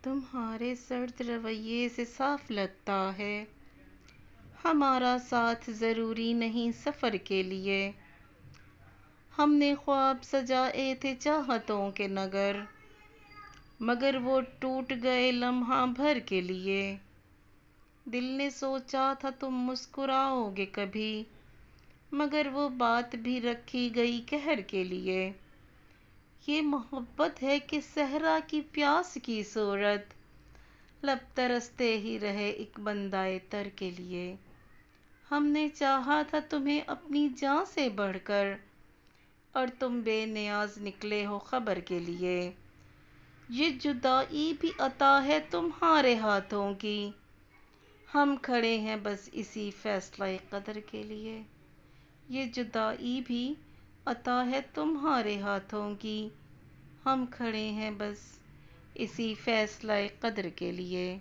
تمہارے سرد رویے سے صاف لگتا ہے ہمارا ساتھ ضروری نہیں سفر کے لیے۔ ہم نے خواب سجائے تھے چاہتوں کے نگر، مگر وہ ٹوٹ گئے لمحہ بھر کے لیے۔ دل نے سوچا تھا تم مسکراؤ گے کبھی، مگر وہ بات بھی رکھی گئی قہر کے لیے۔ یہ محبت ہے کہ صحرا کی پیاس کی صورت، لب ترستے ہی رہے ایک بندہ تر کے لیے۔ ہم نے چاہا تھا تمہیں اپنی جان سے بڑھ کر، اور تم بے نیاز نکلے ہو خبر کے لیے۔ یہ جدائی بھی عطا ہے تمہارے ہاتھوں کی، ہم کھڑے ہیں بس اسی فیصلہ قدر کے لیے۔ یہ جدائی بھی عطا ہے تمہارے ہاتھوں کی، ہم کھڑے ہیں بس اسی فیصلہ قدر کے لیے۔